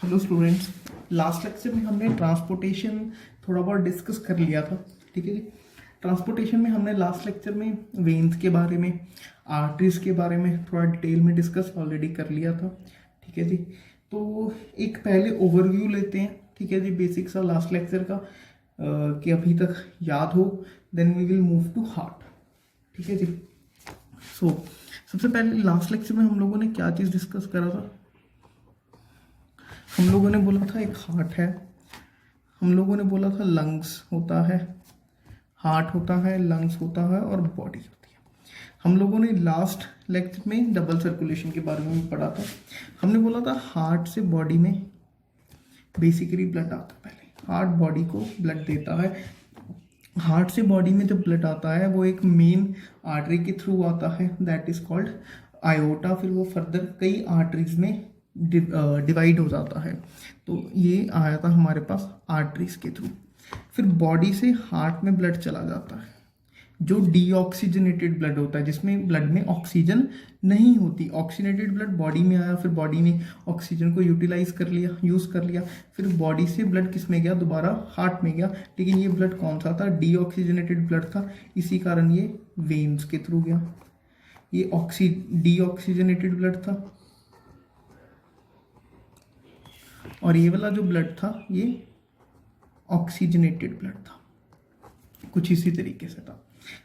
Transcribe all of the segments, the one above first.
Hello students, last lecture में हमने transportation थोड़ा बहुत डिस्कस कर लिया था। ठीक है जी। ट्रांसपोर्टेशन में हमने लास्ट लेक्चर में वेन्स के बारे में, आर्टरीज के बारे में थोड़ा डिटेल में डिस्कस ऑलरेडी कर लिया था। ठीक है जी। तो एक पहले ओवरव्यू लेते हैं, ठीक है जी, बेसिक सा लास्ट लेक्चर का, कि अभी तक याद हो, then we will move to heart. ठीक है जी। सबसे पहले लास्ट लेक्चर में हम लोगों ने क्या चीज़ डिस्कस करा था? हम लोगों ने बोला था एक हार्ट है, हम लोगों ने बोला था लंग्स होता है, हार्ट होता है, लंग्स होता है और बॉडी होती है। हम लोगों ने लास्ट लेक्चर में डबल सर्कुलेशन के बारे में पढ़ा था। हमने बोला था हार्ट से बॉडी में बेसिकली ब्लड आता है। पहले हार्ट बॉडी को ब्लड देता है। हार्ट से बॉडी में जब ब्लड आता है वो एक मेन आर्टरी के थ्रू आता है, दैट इज कॉल्ड आयोटा। फिर वो फर्दर कई आर्टरीज में डिवाइड हो जाता है। तो ये आया था हमारे पास आर्टरीज के थ्रू। फिर बॉडी से हार्ट में ब्लड चला जाता है, जो डीऑक्सीजनेटेड ब्लड होता है, जिसमें ब्लड में ऑक्सीजन नहीं होती। ऑक्सीजनेटेड ब्लड बॉडी में आया, फिर बॉडी ने ऑक्सीजन को यूटिलाइज कर लिया, यूज़ कर लिया। फिर बॉडी से ब्लड किस में गया? दोबारा हार्ट में गया। लेकिन ये ब्लड कौन सा था? डीऑक्सीजनेटेड ब्लड था, इसी कारण ये वेन्स के थ्रू गया। ये डीऑक्सीजनेटेड ब्लड था और ये वाला जो ब्लड था ये ऑक्सीजनेटेड ब्लड था, कुछ इसी तरीके से था।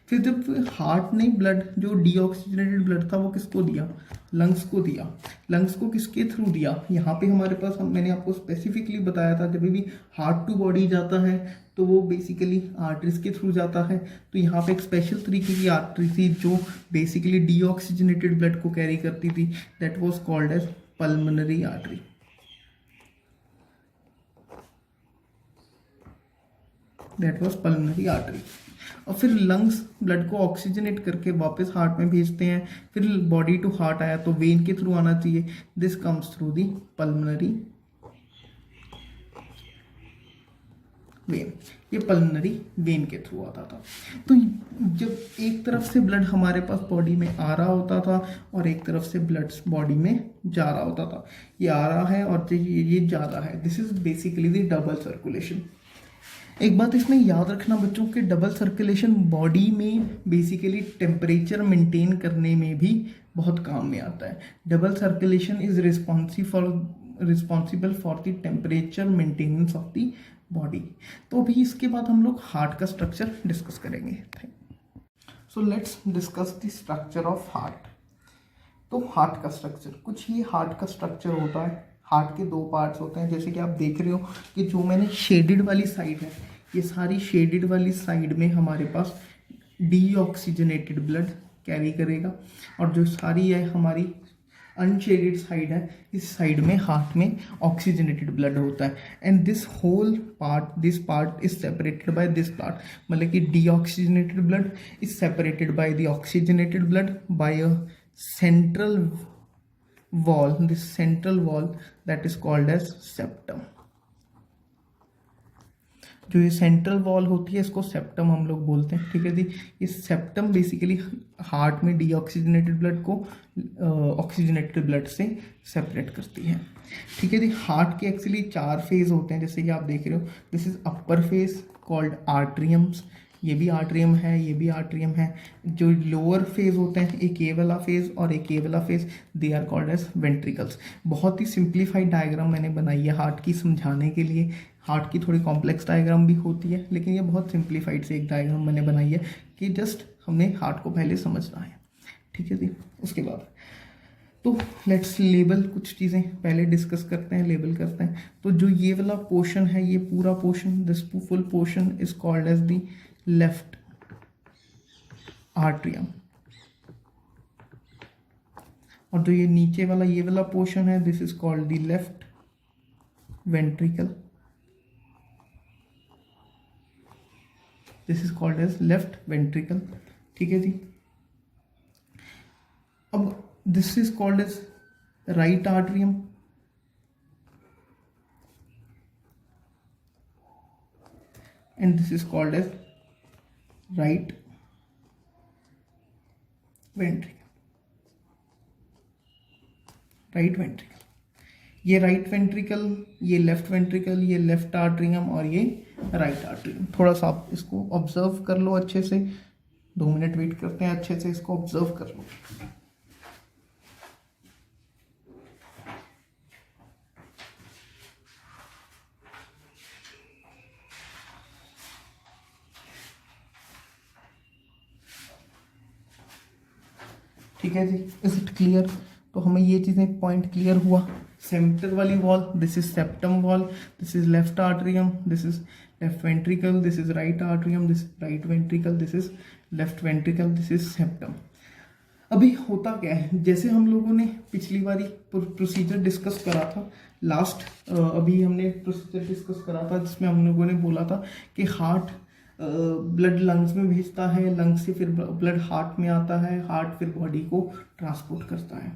फिर जब हार्ट ने ब्लड, जो डीऑक्सीजनेटेड ब्लड था, वो किसको दिया? लंग्स को दिया। लंग्स को किसके थ्रू दिया? यहाँ पे हमारे पास, मैंने आपको स्पेसिफिकली बताया था, जब भी हार्ट टू बॉडी जाता है तो वो बेसिकली आर्टरीज के थ्रू जाता है। तो यहाँ पे एक स्पेशल तरीके की आर्टरी थी जो बेसिकली डीऑक्सीजनेटेड ब्लड को कैरी करती थी, that was called as pulmonary artery. That was pulmonary artery. और फिर लंग्स ब्लड को ऑक्सीजनेट करके वापस हार्ट में भेजते हैं। फिर बॉडी टू हार्ट आया तो वेन के थ्रू आना चाहिए, this comes through the pulmonary vein. ये पल्मोनरी वेन के थ्रू आता था। तो जब एक तरफ से ब्लड हमारे पास बॉडी में आ रहा होता था और एक तरफ से ब्लड बॉडी में जा रहा होता था, ये आ रहा है और ये जा रहा है, this is basically the double circulation. एक बात इसमें याद रखना बच्चों के, डबल सर्कुलेशन बॉडी में बेसिकली टेम्परेचर मेंटेन करने में भी बहुत काम में आता है। Double circulation is responsible for the temperature maintenance of the body. तो अभी इसके बाद हम लोग हार्ट का स्ट्रक्चर डिस्कस करेंगे। So let's discuss the structure of heart. तो हार्ट का स्ट्रक्चर, कुछ ये हार्ट का स्ट्रक्चर होता है। हार्ट के दो पार्ट्स होते हैं, जैसे कि आप देख रहे हो कि जो मैंने शेडेड वाली साइड है, ये सारी शेडेड वाली साइड में हमारे पास डीऑक्सीजनेटेड ब्लड कैरी करेगा, और जो सारी है हमारी अनशेडेड साइड है, इस साइड में हार्ट में ऑक्सीजनेटेड ब्लड होता है। And this whole part, this part is separated by this part, मतलब कि deoxygenated blood is separated by the oxygenated blood by a central wall, this central wall that is called as septum। जो ये central wall होती है इसको septum हम लोग बोलते हैं। ठीक है जी। ये सेप्टम बेसिकली हार्ट में डीऑक्सीजनेटेड ब्लड को ऑक्सीजनेटेड ब्लड से सेपरेट करती है। ठीक है जी। हार्ट के एक्चुअली 4 फेज होते हैं, जैसे कि आप देख रहे हो, this is upper phase called atriums, ये भी आर्ट्रियम है, ये भी आर्ट्रियम है। जो लोअर फेज होते हैं, एक ये वाला फेज और एक ये वाला phase, they are called as ventricles. बहुत ही सिंप्लीफाइड डायग्राम मैंने बनाई है हार्ट की समझाने के लिए। हार्ट की थोड़ी कॉम्प्लेक्स डायग्राम भी होती है, लेकिन ये बहुत सिंप्लीफाइड से एक डायग्राम मैंने बनाई है कि जस्ट हमने हार्ट को पहले समझना है। ठीक है जी। उसके बाद तो लेट्स लेबल, कुछ चीज़ें पहले डिस्कस करते हैं, लेबल करते हैं। तो जो ये वाला पोर्शन है, ये पूरा portion, this full portion is called as the left atrium, और जो ये नीचे वाला ये वाला पोर्शन है, this is called the left ventricle, this is called as left ventricle. ठीक है जी। अब this is called as right atrium, and this is called as right ventricle, right ventricle. ये राइट वेंट्रिकल, ये लेफ्ट वेंट्रिकल, ये left atrium और ये right atrium. थोड़ा सा आप इसको ऑब्जर्व कर लो अच्छे से, 2 मिनट वेट करते हैं, अच्छे से इसको ऑब्जर्व कर लो। ठीक है जी, इज इट क्लियर? तो हमें ये चीज़ें पॉइंट क्लियर हुआ। सेंटर वाली wall, this is septum wall, this is left atrium, this is left ventricle, this is right atrium, this right ventricle, this is left ventricle, this is septum. अभी होता क्या है, जैसे हम लोगों ने पिछली बारी प्रोसीजर डिस्कस करा था लास्ट, अभी हमने प्रोसीजर डिस्कस करा था जिसमें हम लोगों ने बोला था कि हार्ट ब्लड लंग्स में भेजता है, लंग्स से फिर ब्लड हार्ट में आता है, हार्ट फिर बॉडी को ट्रांसपोर्ट करता है,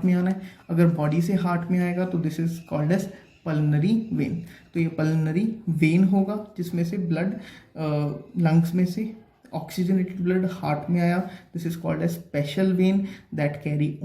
में आना है। अगर बॉडी से हार्ट में आएगा तो this is called as pulmonary vein. तो ये पल्मनरी वेन होगा जिसमें से ब्लड लंग्स में से ऑक्सीजनेटेड ब्लड हार्ट में आया, this is called as special vein that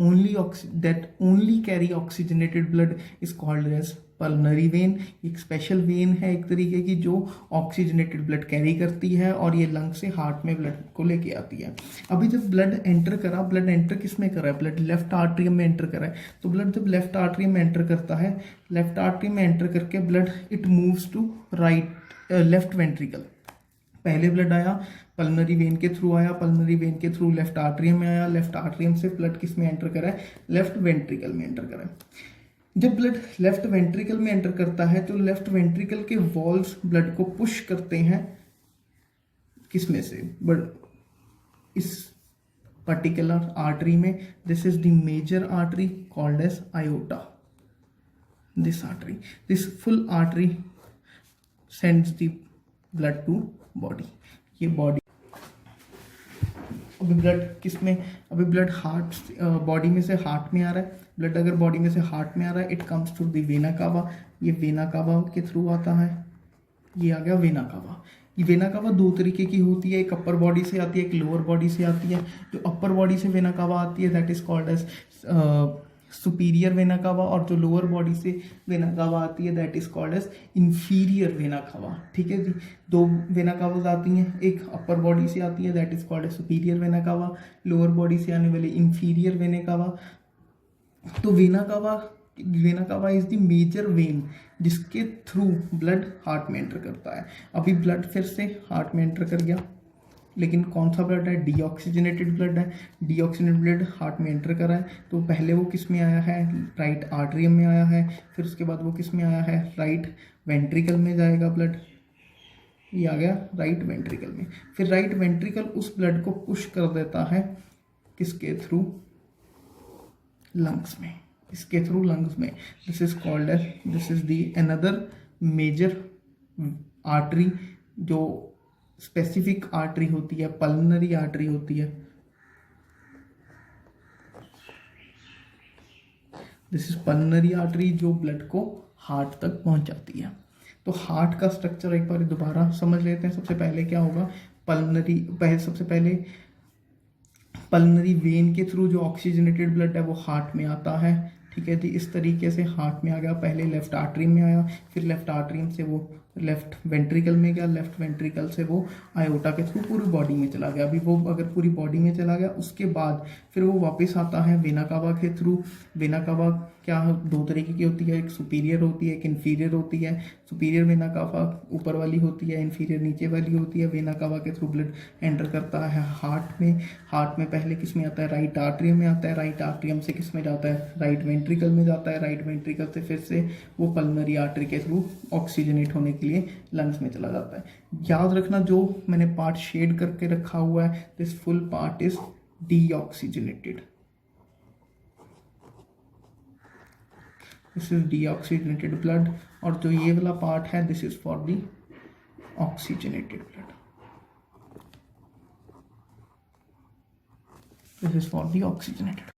only carry oxygenated blood is called as pulmonary vein. एक स्पेशल वेन है एक तरीके की जो ऑक्सीजनेटेड ब्लड कैरी करती है और ये लंग से हार्ट में ब्लड को लेके आती है। अभी जब ब्लड एंटर करा, ब्लड एंटर किस में करा है, ब्लड लेफ्ट आर्टरी में एंटर करा है। तो ब्लड जब लेफ्ट आर्टरी में एंटर करता है, लेफ्ट आर्टरी में एंटर करके blood it moves to right left ventricle. पहले ब्लड आया पल्मनरी वेन के थ्रू आया, पल्मनरी वेन के थ्रू लेफ्ट आर्टरियम में आया, लेफ्ट आर्टरियम से ब्लड किस में एंटर करा है, लेफ्ट वेंट्रिकल में एंटर करा है। जब ब्लड लेफ्ट वेंट्रिकल में एंटर करता है तो लेफ्ट वेंट्रिकल के वॉल्स ब्लड को पुश करते हैं किस में से, बट इस पर्टिकुलर आर्टरी में। This is the major artery called as aorta. This artery, this full artery sends the blood to body. ये बॉडी अभी ब्लड किस में, अभी ब्लड हार्ट बॉडी में से हार्ट में आ रहा है। ब्लड अगर बॉडी में से हार्ट में आ रहा है, it comes to the vena cava. ये वेना कावा के थ्रू आता है, ये आ गया वेना कावा। ये वेना कावा 2 तरीके की होती है, एक अपर बॉडी से आती है, एक लोअर बॉडी से आती है। जो अपर बॉडी से वेना कावा आती है that is called as superior vena cava, और जो लोअर बॉडी से वेना कावा आती है that is called as inferior vena cava. ठीक है जी, 2 वेना कावाज आती हैं, एक अपर बॉडी से आती है that is called as superior vena cava, lower body से आने वाली इंफीरियर वेना कावा। तो vena cava is the major vein जिसके थ्रू ब्लड हार्ट में एंटर करता है। अभी ब्लड फिर से हार्ट में एंटर कर गया, लेकिन कौन सा ब्लड है, डीऑक्सीजनेटेड ब्लड है। डीऑक्सीजनेटेड ब्लड हार्ट में एंटर करा है, तो पहले वो किस में आया है, राइट आर्टरियम में आया है, फिर उसके बाद वो किस में आया है, राइट वेंट्रिकल में जाएगा ब्लड। ये आ गया राइट वेंट्रिकल में। फिर राइट वेंट्रिकल उस ब्लड को पुश कर देता है किसके थ्रू, लंग्स में, इसके थ्रू लंग्स में। This is called as, this is the another major artery जो स्पेसिफिक आर्टरी होती है, पल्मनरी आर्टरी होती है। दिस इज पल्मनरी आर्टरी जो ब्लड को हार्ट तक पहुंचाती है। तो हार्ट का स्ट्रक्चर एक बार दोबारा समझ लेते हैं। सबसे पहले क्या होगा, सबसे पहले पल्मनरी वेन के थ्रू जो ऑक्सीजनेटेड ब्लड है वो हार्ट में आता है। ठीक है जी, इस तरीके से हार्ट में आ गया, पहले लेफ्ट आर्टरी में आया, फिर लेफ्ट आर्टरी से वो लेफ्ट वेंट्रिकल में गया, लेफ्ट वेंट्रिकल से वो आयोटा के थ्रू पूरी बॉडी में चला गया। अभी वो अगर पूरी बॉडी में चला गया उसके बाद फिर वो वापस आता है वेना कावा के थ्रू। वेना कावा क्या 2 तरीके की होती है, एक सुपीरियर होती है, एक इन्फीरियर होती है। सुपीरियर वेना कावा ऊपर वाली होती है, इन्फीरियर नीचे वाली होती है। वेना कावा के थ्रू ब्लड एंटर करता है हार्ट में। हार्ट में पहले किस में आता है, राइट आर्टरियम में आता है, राइट आर्टरियम से किस में जाता है, राइट वेंट्रिकल में जाता है, राइट वेंट्रिकल से फिर से वो पल्मनरी आर्टरी के थ्रू ऑक्सीजनेट होने के लिए लंग्स में चला जाता है। याद रखना जो मैंने पार्ट शेड करके रखा हुआ है, this full part is deoxygenated. This is deoxygenated blood, और जो ये वाला पार्ट है this is for the oxygenated blood. This is for the oxygenated.